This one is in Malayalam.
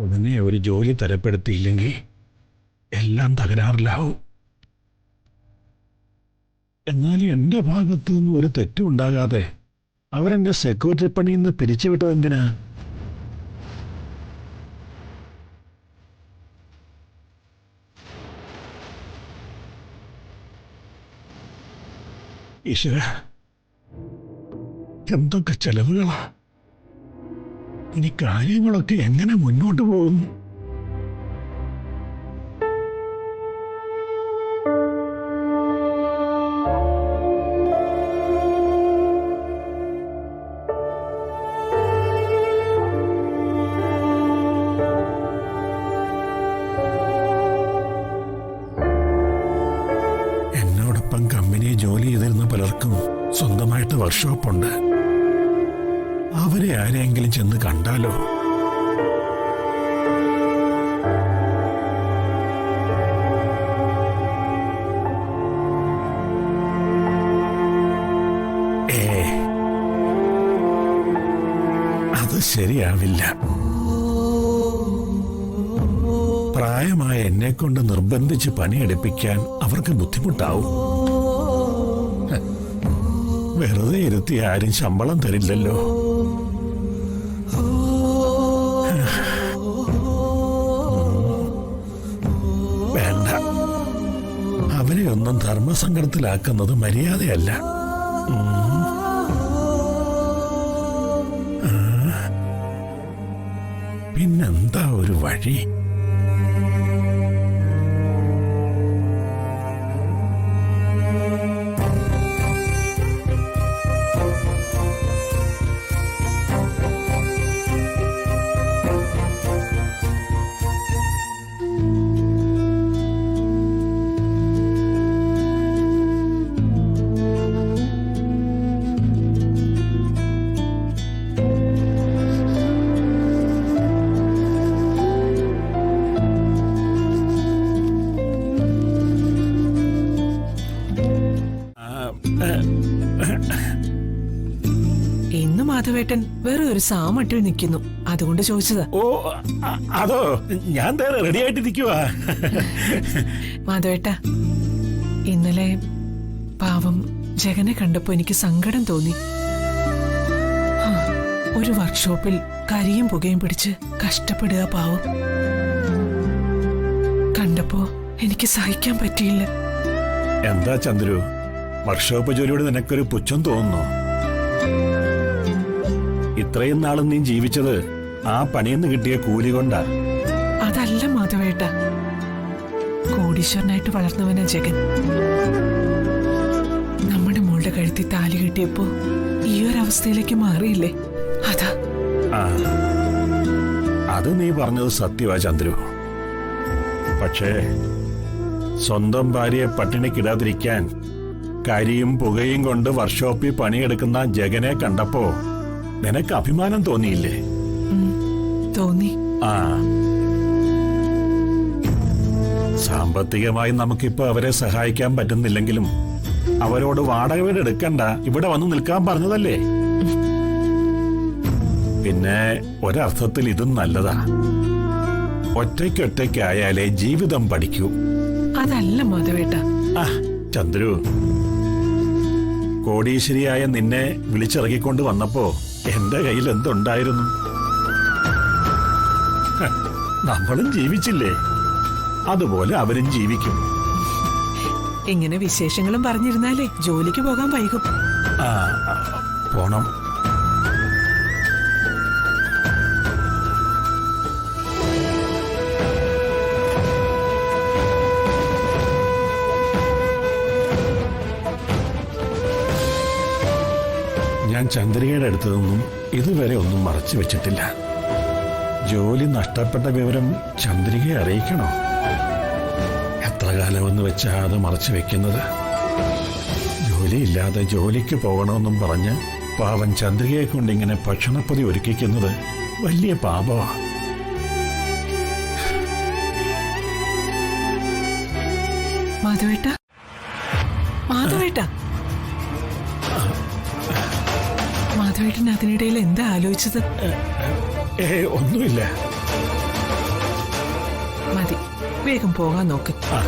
ഉടനെ ഒരു ജോലി തരപ്പെടുത്തിയില്ലെങ്കിൽ എല്ലാം തകരാറിലാവും. എന്നാലും എൻ്റെ ഭാഗത്തു നിന്ന് ഒരു തെറ്റും ഉണ്ടാകാതെ അവരെൻ്റെ സെക്യൂരിറ്റി പണിയിൽ നിന്ന് പിരിച്ചുവിട്ടത് എന്തിനാ? ഈശ്വര, എന്തൊക്കെ ചെലവുകളാ! ഇനി കാര്യങ്ങളൊക്കെ എങ്ങനെ മുന്നോട്ട് പോകും? എന്നോടൊപ്പം കമ്പനി ജോലി ചെയ്തിരുന്ന പലർക്കും സ്വന്തമായിട്ട് വർക്ക്ഷോപ്പുണ്ട്. അവരെ ആരെങ്കിലും ചെന്ന് കണ്ടാലോ? അത് ശരിയാവില്ല. പ്രായമായ എന്നെ കൊണ്ട് നിർബന്ധിച്ച് പണിയെടുപ്പിക്കാൻ അവർക്ക് ബുദ്ധിമുട്ടാവും. വെറുതെ ഇരുത്തി ആരും ശമ്പളം തരില്ലല്ലോ. വേണ്ട, അവരെ ഒന്നും ധർമ്മസങ്കടത്തിലാക്കുന്നത് മര്യാദയല്ല. പിന്നെന്താ ഒരു വഴി? ഇന്ന് മാധവേട്ടൻ വേറെ ഒരു സാമട്ടിൽ നിൽക്കുന്നു, അതുകൊണ്ട് ചോദിച്ചതാ. ഓ, അതോ, ഞാൻ റെഡി ആയിട്ടിരിക്കുവാ. മാധവേട്ട, ഇന്നലെ പാവം ജഗനെ കണ്ടപ്പോ എനിക്ക് സങ്കടം തോന്നി. ഒരു വർക്ക്ഷോപ്പിൽ കരിയും പുകയും പിടിച്ച് കഷ്ടപ്പെടുക പാവം. കണ്ടപ്പോ എനിക്ക് സഹിക്കാൻ പറ്റിയില്ല. എന്താ ചന്ദ്രു, വർക്ക്ഷോപ്പ് ജോലിയോട് നിനക്കൊരു പുച്ഛം തോന്നുന്നു? ഇത്രയും നാളും നീ ജീവിച്ചത് ആ പണിയെന്ന് കിട്ടിയ കൂലി കൊണ്ടാ. അതല്ല മാധവേട്ട, കോടീശ്വരനായിട്ട് വളർന്നവനാ ജഗൻ. നമ്മുടെ മോളുടെ കഴുത്തിൽ താലി കിട്ടിയപ്പോ ഈ ഒരു അവസ്ഥയിലേക്ക് മാറിയില്ലേ, അതാ. അത് നീ പറഞ്ഞത് സത്യവാ ചന്ദ്രു. പക്ഷേ സ്വന്തം ഭാര്യയെ പട്ടിണിക്കിടാതിരിക്കാൻ കരിയും പുകയും കൊണ്ട് വർക്ക്ഷോപ്പിൽ പണിയെടുക്കുന്ന ജഗനെ കണ്ടപ്പോ നിനക്ക് അഭിമാനം തോന്നിയില്ലേ? തോന്നി. സാമ്പത്തികമായി നമുക്കിപ്പോ അവരെ സഹായിക്കാൻ പറ്റുന്നില്ലെങ്കിലും അവരോട് വാടക വീട് എടുക്കണ്ട, ഇവിടെ വന്ന് നിൽക്കാൻ പറഞ്ഞതല്ലേ? പിന്നെ ഒരർത്ഥത്തിൽ ഇതും നല്ലതാ. ഒറ്റയ്ക്കൊറ്റയ്ക്കായാലേ ജീവിതം പഠിക്കൂ. അതല്ല മാധവേട്ട. ചന്ദ്രു, കോടീശ്വരിയായ നിന്നെ വിളിച്ചിറക്കിക്കൊണ്ട് വന്നപ്പോ എന്റെ കയ്യിൽ എന്തുണ്ടായിരുന്നു? നമ്മളും ജീവിച്ചില്ലേ, അതുപോലെ അവരും ജീവിക്കും. ഇങ്ങനെ വിശേഷങ്ങളും പറഞ്ഞിരുന്നാലേ ജോലിക്ക് പോകാൻ വൈകും. പോണം. ഞാൻ ചന്ദ്രികയുടെ അടുത്തു നിന്നും ഇതുവരെ ഒന്നും മറച്ചു വെച്ചിട്ടില്ല. ജോലി നഷ്ടപ്പെട്ട വിവരം ചന്ദ്രികയെ അറിയിക്കണോ? എത്ര കാലമെന്ന് വെച്ചാ അത് മറച്ചു വെക്കുന്നത്? ജോലിയില്ലാതെ ജോലിക്ക് പോകണമെന്നും പറഞ്ഞ് പാവൻ ചന്ദ്രികയെ കൊണ്ടിങ്ങനെ ഭക്ഷണപ്പൊതി ഒരുക്കിക്കുന്നത് വലിയ പാപമാണ്. മാധവേട്ട, മാധവേട്ട, മാധവേട്ടൻ അതിനിടയിൽ എന്താ ആലോചിച്ചത്? ഒന്നുമില്ല. മതി, വേഗം പോകാൻ നോക്ക്. ആ